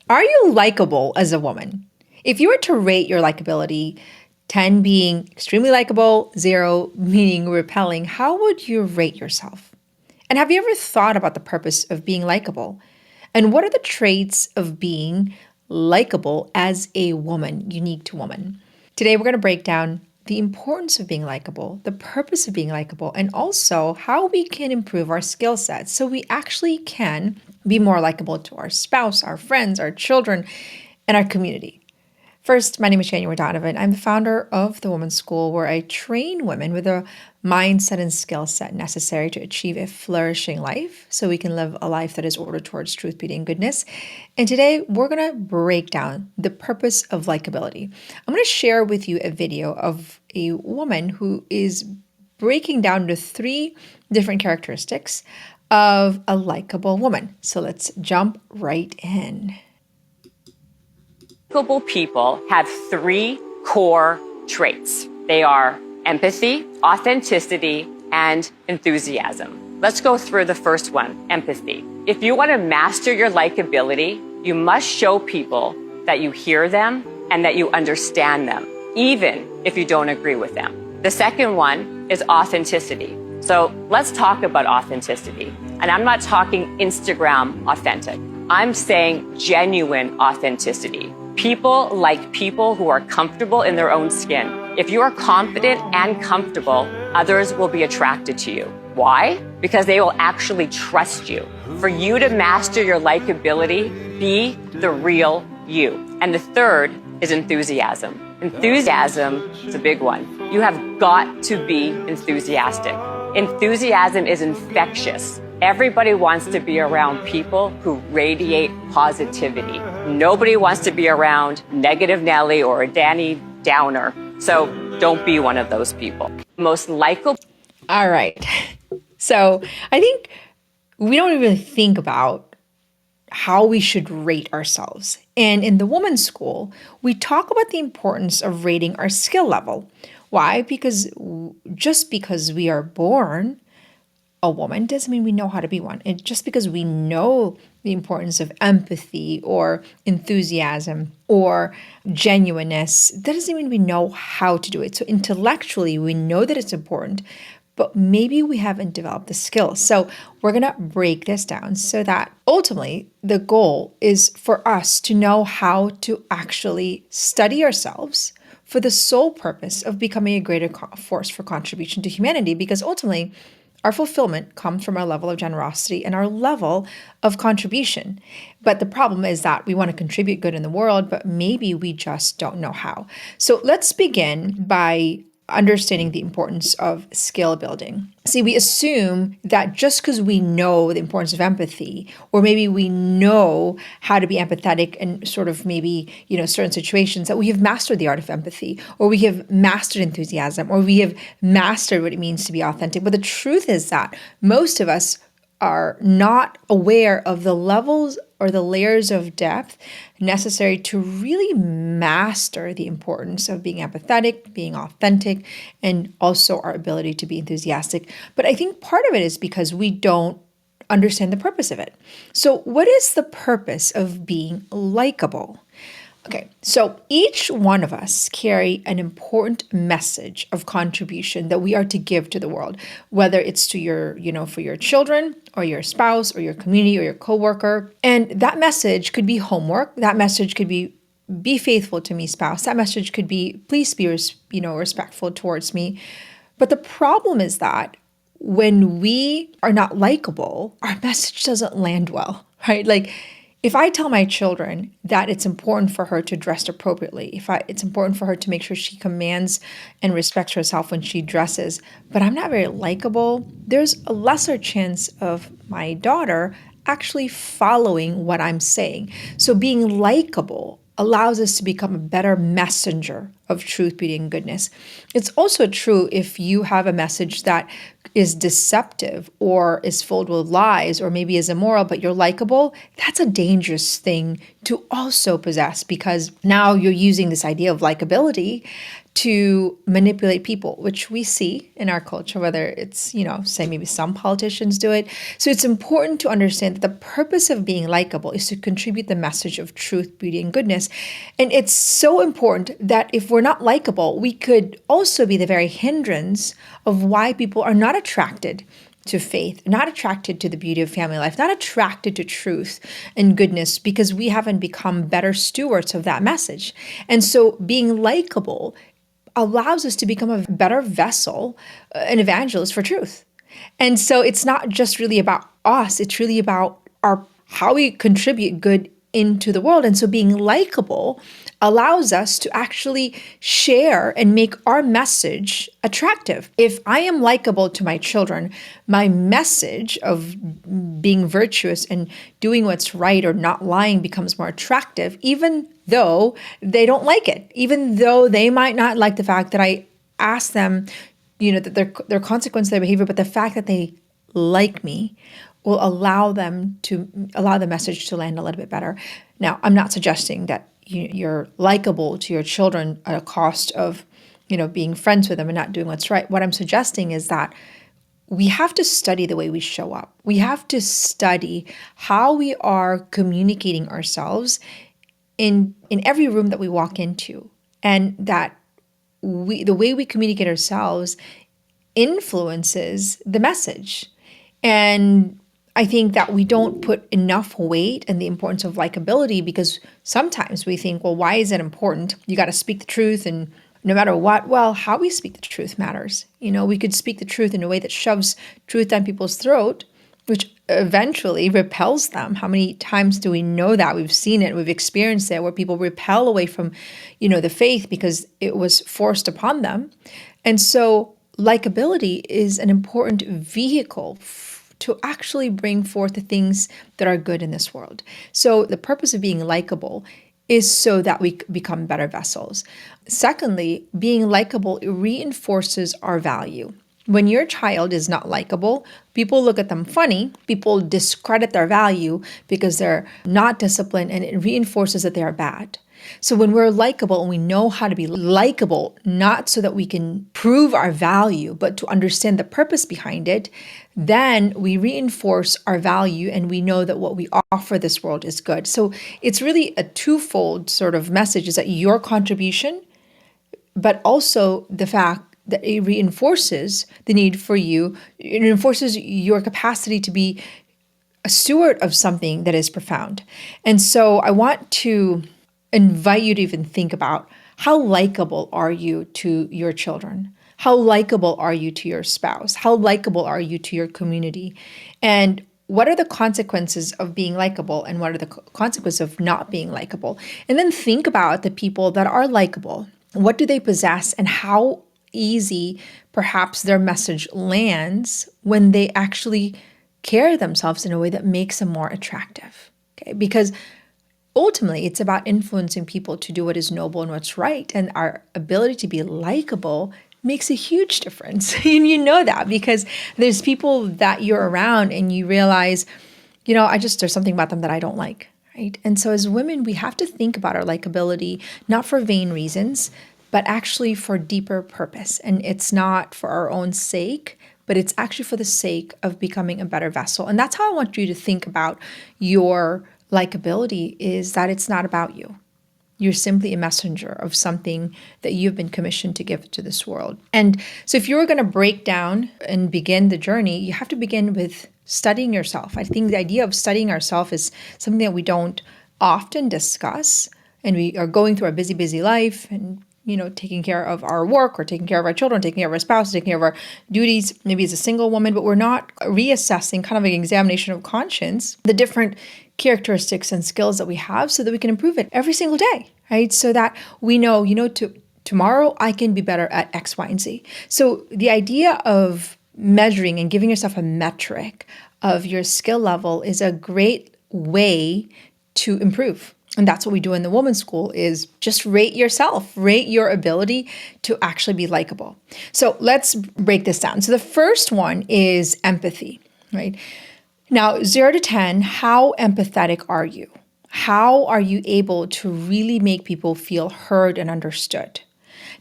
Are you likable as a woman? If you were to rate your likability, 10 being extremely likable, 0 meaning repelling, how would you rate yourself? And have you ever thought about the purpose of being likable? And what are the traits of being likable as a woman, unique to woman? Today, we're going to break down the importance of being likable, the purpose of being likable, and also how we can improve our skill sets so we actually can be more likable to our spouse, our friends, our children, and our community. First, my name is January Donovan. I'm the founder of the Women's School, where I train women with a mindset and skill set necessary to achieve a flourishing life so we can live a life that is ordered towards truth, beauty, and goodness. And today, we're going to break down the purpose of likability. I'm going to share with you a video of a woman who is breaking down the 3 different characteristics of a likable woman. So let's jump right in. Likable people have 3 core traits. They are empathy, authenticity, and enthusiasm. Let's go through the first one, empathy. If you want to master your likability, you must show people that you hear them and that you understand them, even if you don't agree with them. The second one is authenticity. So let's talk about authenticity. And I'm not talking Instagram authentic. I'm saying genuine authenticity. People like people who are comfortable in their own skin. If you are confident and comfortable, others will be attracted to you. Why? Because they will actually trust you. For you to master your likability, be the real you. And the third is enthusiasm. Enthusiasm is a big one. You have got to be enthusiastic. Enthusiasm is infectious. Everybody wants to be around people who radiate positivity. Nobody wants to be around negative Nelly or a Danny Downer. So don't be one of those people. Most likable. All right. So I think we don't even think about how we should rate ourselves. And in the Women's School, we talk about the importance of rating our skill level. Why? Because just because we are born a woman doesn't mean we know how to be one. And just because we know the importance of empathy or enthusiasm or genuineness, that doesn't mean we know how to do it. So intellectually, we know that it's important, but maybe we haven't developed the skills. So we're going to break this down so that ultimately the goal is for us to know how to actually study ourselves for the sole purpose of becoming a greater force for contribution to humanity, because ultimately, our fulfillment comes from our level of generosity and our level of contribution. But the problem is that we want to contribute good in the world, but maybe we just don't know how. So let's begin by understanding the importance of skill building. See, we assume that just because we know the importance of empathy, or maybe we know how to be empathetic in sort of maybe, certain situations, that we have mastered the art of empathy, or we have mastered enthusiasm, or we have mastered what it means to be authentic. But the truth is that most of us are not aware of the levels or the layers of depth necessary to really master the importance of being empathetic, being authentic, and also our ability to be enthusiastic. But I think part of it is because we don't understand the purpose of it. So what is the purpose of being likable? Okay, so each one of us carry an important message of contribution that we are to give to the world, whether it's to your, for your children or your spouse or your community or your coworker. And that message could be homework. That message could be faithful to me, spouse. That message could be, please be, respectful towards me. But the problem is that when we are not likable, our message doesn't land well, right? Like, if I tell my children that it's important for her to dress appropriately, it's important for her to make sure she commands and respects herself when she dresses, but I'm not very likable, there's a lesser chance of my daughter actually following what I'm saying. So being likable allows us to become a better messenger of truth, beauty, and goodness. It's also true if you have a message that is deceptive or is filled with lies or maybe is immoral, but you're likable. That's a dangerous thing to also possess, because now you're using this idea of likability to manipulate people, which we see in our culture, whether it's, say maybe some politicians do it. So it's important to understand that the purpose of being likable is to contribute the message of truth, beauty, and goodness. And it's so important that if we're not likable, we could also be the very hindrance of why people are not attracted to faith, not attracted to the beauty of family life, not attracted to truth and goodness, because we haven't become better stewards of that message. And so being likable allows us to become a better vessel, an evangelist for truth. And so it's not just really about us, it's really about how we contribute good into the world. And so being likable allows us to actually share and make our message attractive. If I am likable to my children, my message of being virtuous and doing what's right or not lying becomes more attractive, even though they don't like it, even though they might not like the fact that I ask them, that their consequence of their behavior, but the fact that they like me will allow the message to land a little bit better. Now, I'm not suggesting that you're likable to your children at a cost of, being friends with them and not doing what's right. What I'm suggesting is that we have to study the way we show up. We have to study how we are communicating ourselves in every room that we walk into, and that the way we communicate ourselves influences the message. And I think that we don't put enough weight in the importance of likability, because sometimes we think, well, why is it important? You got to speak the truth, and no matter what. Well, how we speak the truth matters. We could speak the truth in a way that shoves truth down people's throat, which eventually repels them. How many times do we know that? We've seen it, we've experienced it, where people repel away from, the faith because it was forced upon them. And so likability is an important vehicle to actually bring forth the things that are good in this world. So the purpose of being likable is so that we become better vessels. Secondly, being likable reinforces our value. When your child is not likable, people look at them funny, people discredit their value because they're not disciplined, and it reinforces that they are bad. So when we're likable and we know how to be likable, not so that we can prove our value, but to understand the purpose behind it, then we reinforce our value and we know that what we offer this world is good. So it's really a twofold sort of message, is that your contribution, but also the fact that it reinforces the need for you, it reinforces your capacity to be a steward of something that is profound. And so I want to invite you to even think about, how likable are you to your children? How likable are you to your spouse? How likable are you to your community? And what are the consequences of being likable, and what are the consequences of not being likable? And then think about the people that are likable. What do they possess, and how easy perhaps their message lands when they actually carry themselves in a way that makes them more attractive? Okay, because ultimately, it's about influencing people to do what is noble and what's right. And our ability to be likable makes a huge difference. And you know that because there's people that you're around and you realize, there's something about them that I don't like, right? And so as women, we have to think about our likability, not for vain reasons, but actually for deeper purpose. And it's not for our own sake, but it's actually for the sake of becoming a better vessel. And that's how I want you to think about your likability, is that it's not about you. You're simply a messenger of something that you've been commissioned to give to this world. And so if you're going to break down and begin the journey, you have to begin with studying yourself. I think the idea of studying ourselves is something that we don't often discuss. And we are going through our busy, busy life and taking care of our work, or taking care of our children, taking care of our spouse, taking care of our duties, maybe as a single woman, but we're not reassessing, kind of an examination of conscience, the different characteristics and skills that we have, so that we can improve it every single day, right? So that we know, tomorrow I can be better at X, Y, and Z. So the idea of measuring and giving yourself a metric of your skill level is a great way to improve. And that's what we do in the women's school, is just rate yourself, rate your ability to actually be likable. So let's break this down. So the first one is empathy, right? Now, 0 to 10, how empathetic are you? How are you able to really make people feel heard and understood?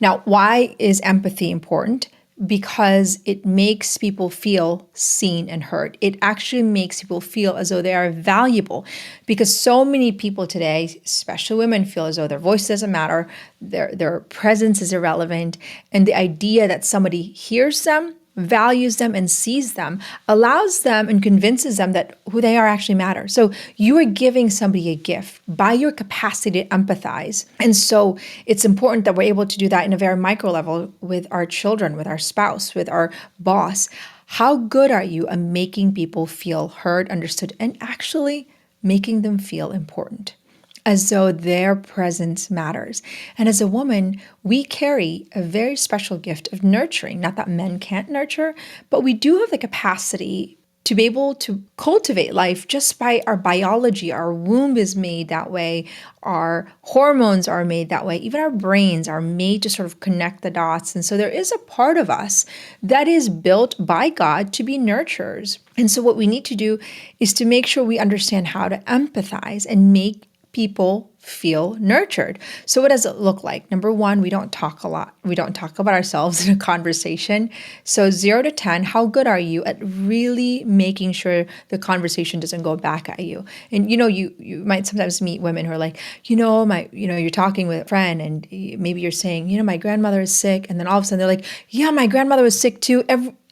Now, why is empathy important? Because it makes people feel seen and heard. It actually makes people feel as though they are valuable, because so many people today, especially women, feel as though their voice doesn't matter, their presence is irrelevant, and the idea that somebody hears them, values them, and sees them allows them and convinces them that who they are actually matters. So you are giving somebody a gift by your capacity to empathize. And so it's important that we're able to do that in a very micro level with our children, with our spouse, with our boss. How good are you at making people feel heard, understood, and actually making them feel important, as though their presence matters? And as a woman, we carry a very special gift of nurturing. Not that men can't nurture, but we do have the capacity to be able to cultivate life just by our biology. Our womb is made that way. Our hormones are made that way. Even our brains are made to sort of connect the dots. And so there is a part of us that is built by God to be nurturers. And so what we need to do is to make sure we understand how to empathize and make people feel nurtured. So what does it look like? Number one, we don't talk a lot. We don't talk about ourselves in a conversation. So 0 to 10, how good are you at really making sure the conversation doesn't go back at you? And you might sometimes meet women who are like, you're talking with a friend and maybe you're saying, my grandmother is sick. And then all of a sudden they're like, yeah, my grandmother was sick too.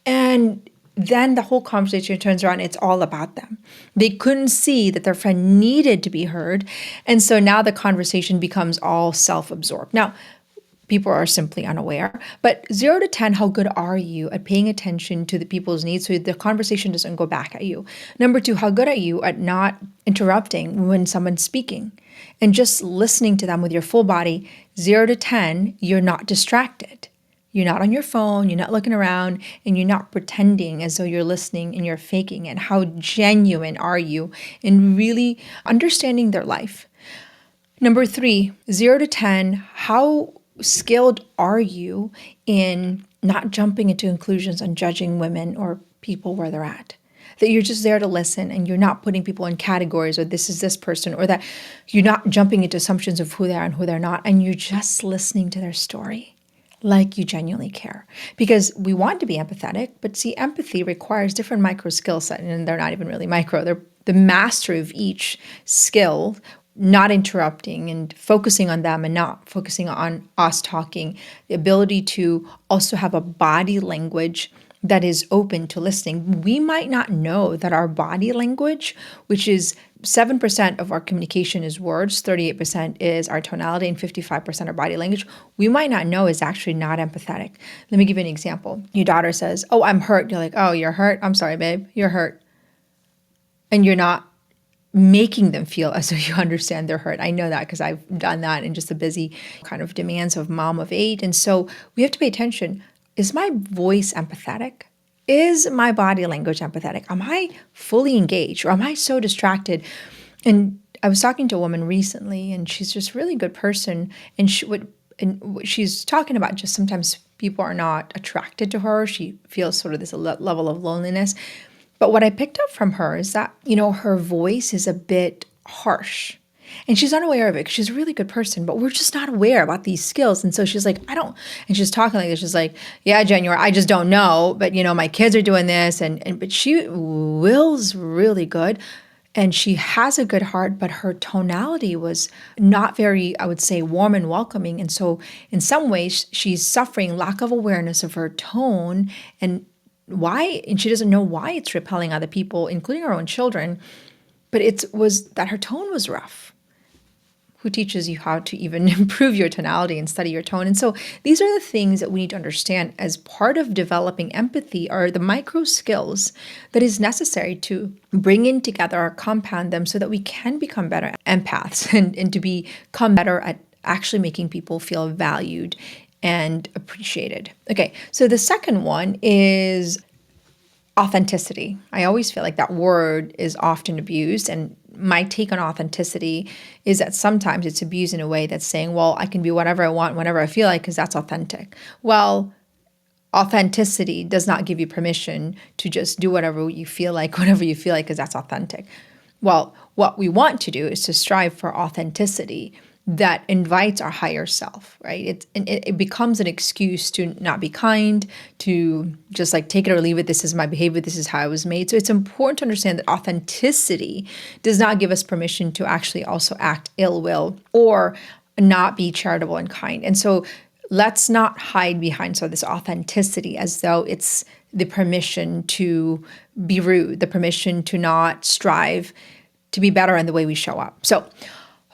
And then the whole conversation turns around. It's all about them. They couldn't see that their friend needed to be heard. And so now the conversation becomes all self-absorbed. Now, people are simply unaware. But 0 to 10, how good are you at paying attention to the people's needs so the conversation doesn't go back at you? Number two, how good are you at not interrupting when someone's speaking and just listening to them with your full body? 0 to 10, you're not distracted. You're not on your phone, you're not looking around, and you're not pretending as though you're listening and you're faking it. How genuine are you in really understanding their life? Number three, 0 to 10, how skilled are you in not jumping into conclusions and judging women or people where they're at? That you're just there to listen and you're not putting people in categories or this is this person, or that you're not jumping into assumptions of who they are and who they're not, and you're just listening to their story like you genuinely care. Because we want to be empathetic, but see, empathy requires different micro skill set, and they're not even really micro. They're the mastery of each skill, not interrupting and focusing on them and not focusing on us talking, the ability to also have a body language that is open to listening. We might not know that our body language, which is 7% of our communication is words, 38% is our tonality, and 55% our body language, we might not know is actually not empathetic. Let me give you an example. Your daughter says, "Oh, I'm hurt." You're like, "Oh, you're hurt? I'm sorry, babe. You're hurt." And you're not making them feel as though you understand they're hurt. I know that because I've done that in just the busy kind of demands of mom of 8. And so we have to pay attention. Is my voice empathetic? Is my body language empathetic? Am I fully engaged, or am I so distracted? And I was talking to a woman recently, and she's just a really good person. And she's talking about just sometimes people are not attracted to her. She feels sort of this level of loneliness. But what I picked up from her is that, her voice is a bit harsh. And she's unaware of it because she's a really good person, but we're just not aware about these skills. And so she's like, and she's talking like this. She's like, "Yeah, January, I just don't know. But, my kids are doing this." But she wills really good. And she has a good heart, but her tonality was not very, I would say, warm and welcoming. And so in some ways, she's suffering lack of awareness of her tone and why, and she doesn't know why it's repelling other people, including her own children. But it was that her tone was rough. Who teaches you how to even improve your tonality and study your tone? And so these are the things that we need to understand as part of developing empathy, are the micro skills that is necessary to bring in together or compound them so that we can become better empaths and to become better at actually making people feel valued and appreciated. Okay, so the second one is authenticity. I always feel like that word is often abused, and my take on authenticity is that sometimes it's abused in a way that's saying, well, I can be whatever I want, whenever I feel like, because that's authentic. Well, authenticity does not give you permission to just do whatever you feel like, whenever you feel like, because that's authentic. Well, what we want to do is to strive for authenticity that invites our higher self, right? It becomes an excuse to not be kind, to just like take it or leave it. This is my behavior. This is how I was made. So it's important to understand that authenticity does not give us permission to actually also act ill will or not be charitable and kind. And so let's not hide behind this authenticity as though it's the permission to be rude, the permission to not strive to be better in the way we show up. So,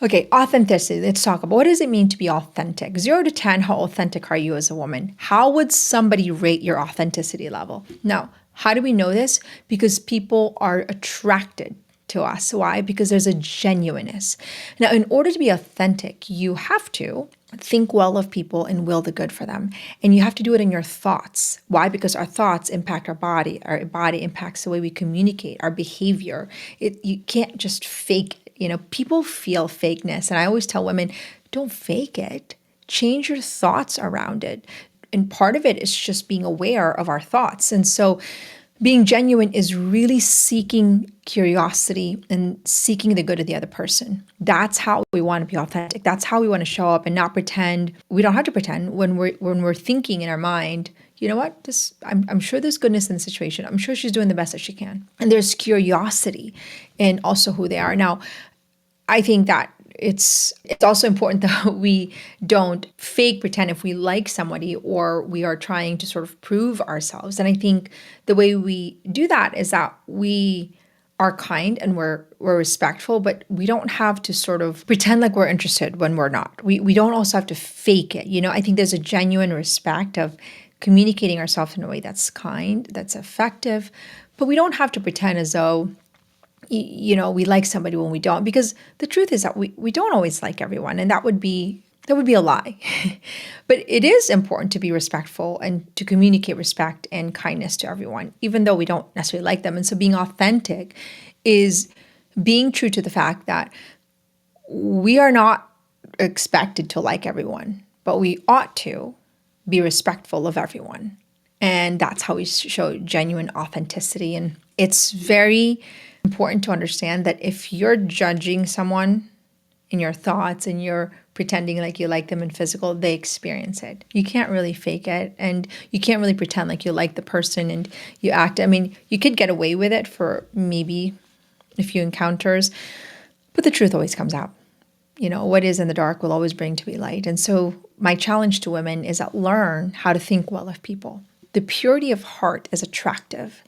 okay, authenticity. Let's talk about what does it mean to be authentic? 0 to 10, how authentic are you as a woman? How would somebody rate your authenticity level? Now, how do we know this? Because people are attracted to us. Why? Because there's a genuineness. Now, in order to be authentic, you have to think well of people and will the good for them. And you have to do it in your thoughts. Why? Because our thoughts impact our body. Our body impacts the way we communicate, our behavior. You can't just fake it. People feel fakeness. And I always tell women, don't fake it. Change your thoughts around it. And part of it is just being aware of our thoughts. And so being genuine is really seeking curiosity and seeking the good of the other person. That's how we want to be authentic. That's how we want to show up and not pretend. We don't have to pretend when we're thinking in our mind, you know what? I'm sure there's goodness in the situation. I'm sure she's doing the best that she can. And there's curiosity in also who they are. Now, I think that it's also important that we don't fake pretend if we like somebody or we are trying to sort of prove ourselves. And I think the way we do that is that we are kind and we're respectful, but we don't have to sort of pretend like we're interested when we're not. We don't also have to fake it. I think there's a genuine respect of communicating ourselves in a way that's kind, that's effective, but we don't have to pretend as though we like somebody when we don't, because the truth is that we don't always like everyone, and that would be a lie. But it is important to be respectful and to communicate respect and kindness to everyone, even though we don't necessarily like them. And so being authentic is being true to the fact that we are not expected to like everyone, but we ought to be respectful of everyone. And that's how we show genuine authenticity. And it's very important to understand that if you're judging someone in your thoughts and you're pretending like you like them in physical, they experience it. You can't really fake it, and you can't really pretend like you like the person and you act. I mean, you could get away with it for maybe a few encounters, but the truth always comes out. What is in the dark will always bring to be light. And so my challenge to women is that learn how to think well of people. The purity of heart is attractive.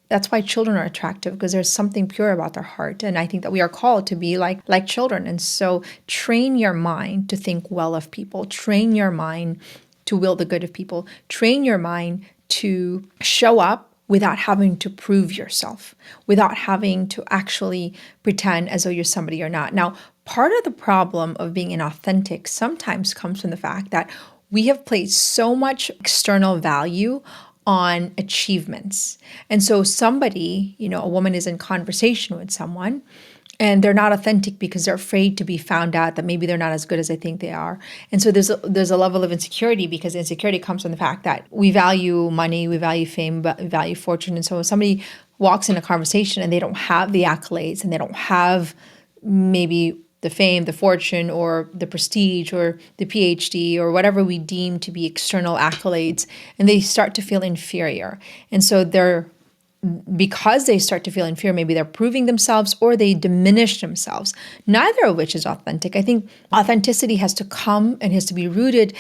That's why children are attractive, because there's something pure about their heart. And I think that we are called to be like children. And so train your mind to think well of people. Train your mind to will the good of people. Train your mind to show up without having to prove yourself, without having to actually pretend as though you're somebody you're not. Now, part of the problem of being inauthentic sometimes comes from the fact that we have placed so much external value on achievements. And so somebody, a woman is in conversation with someone and they're not authentic because they're afraid to be found out that maybe they're not as good as they think they are. And so there's a level of insecurity, because insecurity comes from the fact that we value money, we value fame, we value fortune. And so if somebody walks in a conversation and they don't have the accolades and they don't have maybe the fame, the fortune, or the prestige, or the PhD, or whatever we deem to be external accolades, and they start to feel inferior. And so because they start to feel inferior, maybe they're proving themselves or they diminish themselves, neither of which is authentic. I think authenticity has to come and has to be rooted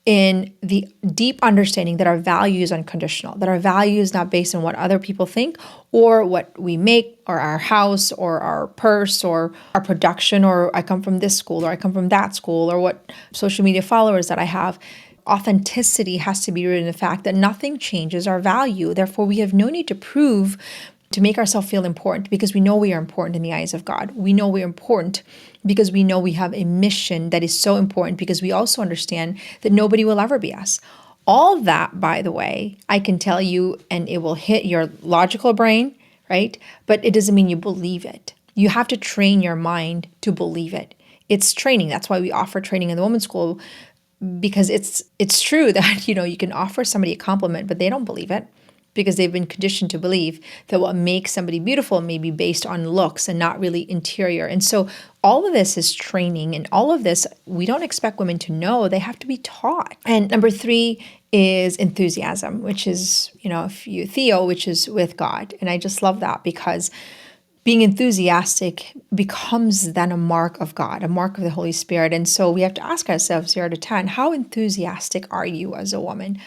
in the deep understanding that our value is unconditional, that our value is not based on what other people think or what we make or our house or our purse or our production, or I come from this school or I come from that school, or what social media followers that I have. Authenticity has to be rooted in the fact that nothing changes our value. Therefore, we have no need to prove to make ourselves feel important, because we know we are important in the eyes of God. We know we're important because we know we have a mission that is so important, because we also understand that nobody will ever be us. All that, by the way, I can tell you, and it will hit your logical brain, right? But it doesn't mean you believe it. You have to train your mind to believe it. It's training. That's why we offer training in the women's school, because it's true that, you can offer somebody a compliment, but they don't believe it. because they've been conditioned to believe that what makes somebody beautiful may be based on looks and not really interior. And so all of this is training, and all of this we don't expect women to know. They have to be taught. And number 3 is enthusiasm, which is, Theo, which is with God. And I just love that, because being enthusiastic becomes then a mark of God, a mark of the Holy Spirit. And so we have to ask ourselves 0 to 10, how enthusiastic are you as a woman?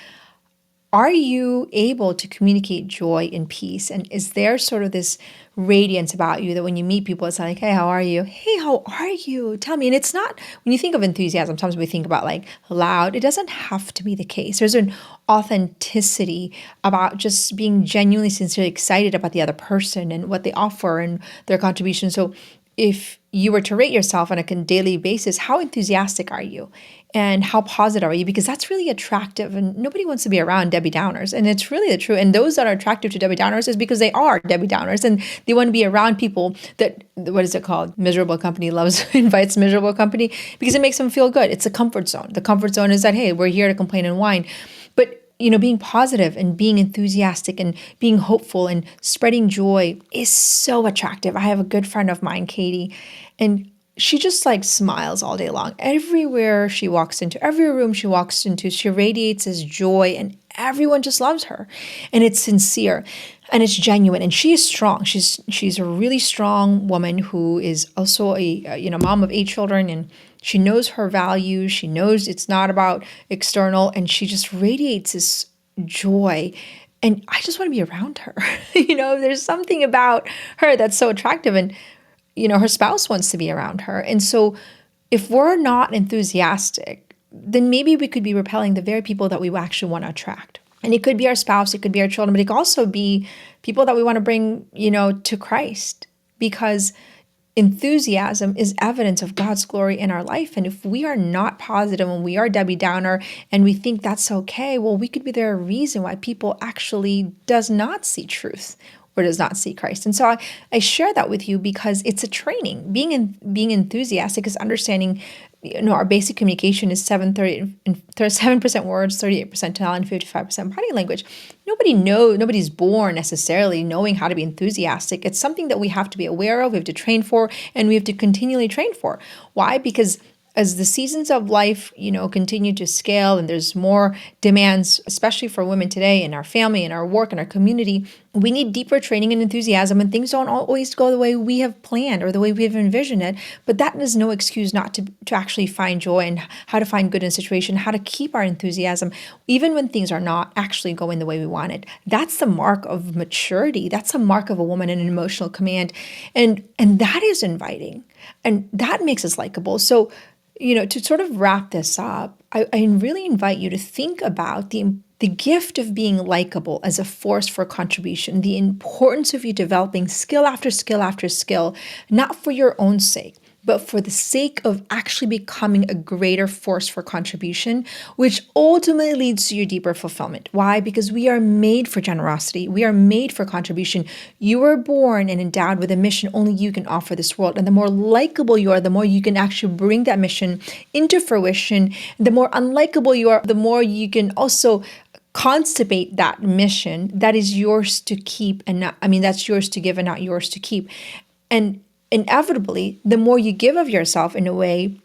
Are you able to communicate joy and peace? And is there sort of this radiance about you that when you meet people, it's like, hey, how are you? Hey, how are you? Tell me. And it's not, when you think of enthusiasm, sometimes we think about like loud. It doesn't have to be the case. There's an authenticity about just being genuinely, sincerely excited about the other person and what they offer and their contribution. So if you were to rate yourself on a daily basis, how enthusiastic are you? And how positive are you? Because that's really attractive, and nobody wants to be around Debbie Downers. And it's really the truth. And those that are attractive to Debbie Downers is because they are Debbie Downers, and they want to be around people that, what is it called? Miserable company invites miserable company, because it makes them feel good. It's a comfort zone. The comfort zone is that, hey, we're here to complain and whine. But being positive and being enthusiastic and being hopeful and spreading joy is so attractive. I have a good friend of mine, Katie, and she just like smiles all day long. Everywhere she walks into, every room she walks into, she radiates as joy, and everyone just loves her. And it's sincere and it's genuine, and she is strong. She's a really strong woman who is also a mom of 8 children, and she knows her values. She knows it's not about external, and she just radiates this joy. And I just want to be around her. There's something about her that's so attractive, and her spouse wants to be around her. And so if we're not enthusiastic, then maybe we could be repelling the very people that we actually want to attract. And it could be our spouse, it could be our children, but it could also be people that we want to bring, to Christ, because enthusiasm is evidence of God's glory in our life. And if we are not positive and we are Debbie Downer and we think that's okay, well, we could be there a reason why people actually does not see truth or does not see Christ. And so I share that with you because it's a training. Being enthusiastic is understanding, our basic communication is 7% words, 38% talent, 55% body language. Nobody's born necessarily knowing how to be enthusiastic. It's something that we have to be aware of, we have to train for, and we have to continually train for. Why? Because as the seasons of life, continue to scale and there's more demands, especially for women today in our family, in our work, in our community, we need deeper training and enthusiasm, and things don't always go the way we have planned or the way we have envisioned it. But that is no excuse not to actually find joy and how to find good in a situation, how to keep our enthusiasm, even when things are not actually going the way we want it. That's the mark of maturity. That's a mark of a woman in an emotional command. And that is inviting. And that makes us likable. So, to sort of wrap this up, I really invite you to think about the gift of being likable as a force for contribution, the importance of you developing skill after skill after skill, not for your own sake, but for the sake of actually becoming a greater force for contribution, which ultimately leads to your deeper fulfillment. Why? Because we are made for generosity. We are made for contribution. You were born and endowed with a mission only you can offer this world. And the more likable you are, the more you can actually bring that mission into fruition. The more unlikable you are, the more you can also constipate that mission that is yours to keep that's yours to give and not yours to keep. And inevitably, the more you give of yourself in a way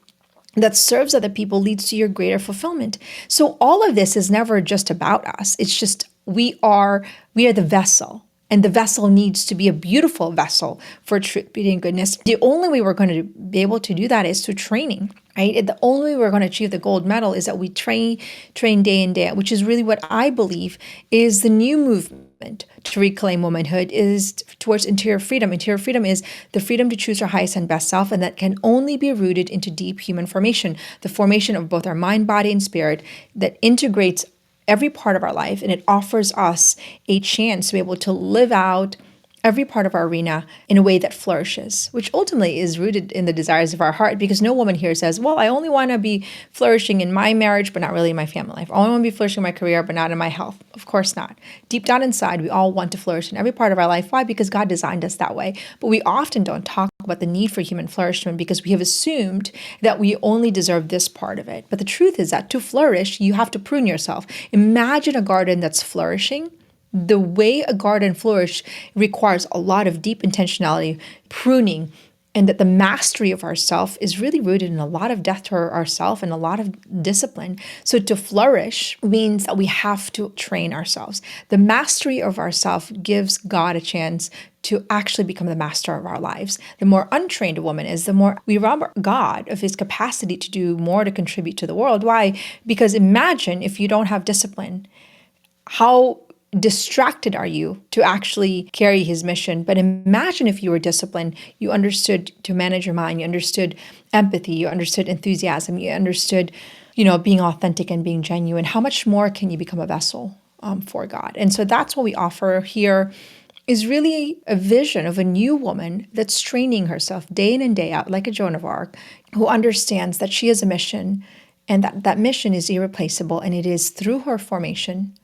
that serves other people leads to your greater fulfillment. So all of this is never just about us. It's just we are the vessel. And the vessel needs to be a beautiful vessel for truth, beauty, and goodness. The only way we're going to be able to do that is through training, right? The only way we're going to achieve the gold medal is that we train day in, day out, which is really what I believe is the new movement to reclaim womanhood, is towards interior freedom. Interior freedom is the freedom to choose our highest and best self, and that can only be rooted into deep human formation, the formation of both our mind, body, and spirit that integrates every part of our life, and it offers us a chance to be able to live out every part of our arena in a way that flourishes, which ultimately is rooted in the desires of our heart, because no woman here says, well, I only want to be flourishing in my marriage, but not really in my family life. I only want to be flourishing in my career, but not in my health. Of course not. Deep down inside, we all want to flourish in every part of our life. Why? Because God designed us that way. But we often don't talk about the need for human flourishment because we have assumed that we only deserve this part of it. But the truth is that to flourish, you have to prune yourself. Imagine a garden that's flourishing. the way a garden flourishes requires a lot of deep intentionality, pruning, and that the mastery of ourself is really rooted in a lot of death to ourself and a lot of discipline. So to flourish means that we have to train ourselves. The mastery of ourself gives God a chance to actually become the master of our lives. The more untrained a woman is, the more we rob God of his capacity to do more to contribute to the world. Why? Because imagine if you don't have discipline, how distracted are you to actually carry his mission? But imagine if you were disciplined, you understood to manage your mind, you understood empathy, you understood enthusiasm, you understood, being authentic and being genuine. How much more can you become a vessel for God? And so that's what we offer here, is really a vision of a new woman that's training herself day in and day out, like a Joan of Arc, who understands that she has a mission and that mission is irreplaceable. And it is through her formation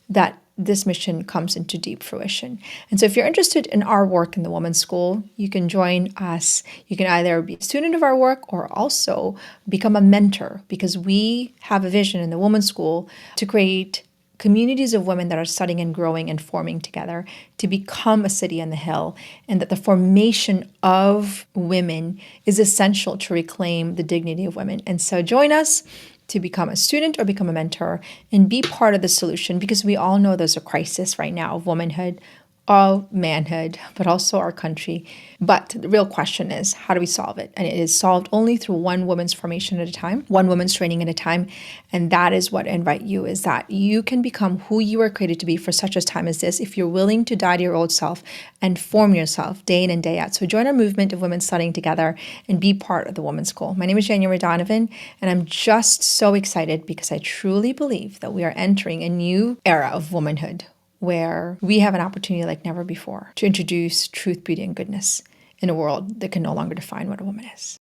that this mission comes into deep fruition. And so if you're interested in our work in the Women's School, you can join us. You can either be a student of our work or also become a mentor, because we have a vision in the Women's School to create communities of women that are studying and growing and forming together to become a city on the hill, and that the formation of women is essential to reclaim the dignity of women. And so join us to become a student or become a mentor and be part of the solution, because we all know there's a crisis right now of womanhood, of manhood, but also our country. But the real question is, how do we solve it? And it is solved only through one woman's formation at a time, one woman's training at a time. And that is what I invite you, is that you can become who you are created to be for such a time as this if you're willing to die to your old self and form yourself day in and day out. So join our movement of women studying together and be part of the Women's School. My name is January Donovan, and I'm just so excited because I truly believe that we are entering a new era of womanhood, where we have an opportunity like never before to introduce truth, beauty, and goodness in a world that can no longer define what a woman is.